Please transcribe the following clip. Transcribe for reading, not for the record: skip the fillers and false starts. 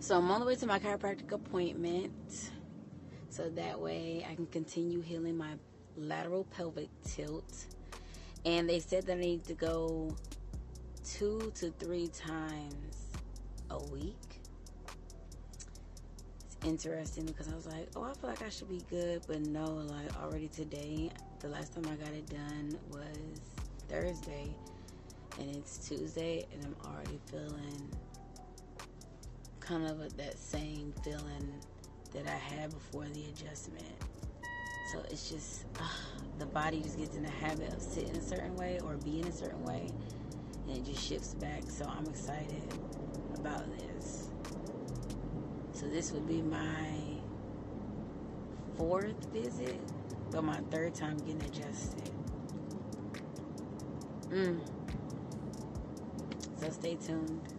So I'm on the way to my chiropractic appointment. So that way I can continue healing my lateral pelvic tilt. And they said that I need to go 2 to 3 times a week. It's interesting because I was like, oh, I feel like I should be good. But no, like already today, the last time I got it done was Thursday. And it's Tuesday and I'm already feeling kind of that same feeling that I had before the adjustment. So it's just, the body just gets in the habit of sitting a certain way or being a certain way, and it just shifts back. So I'm excited about this. So this would be my 4th visit, but my 3rd time getting adjusted. So stay tuned.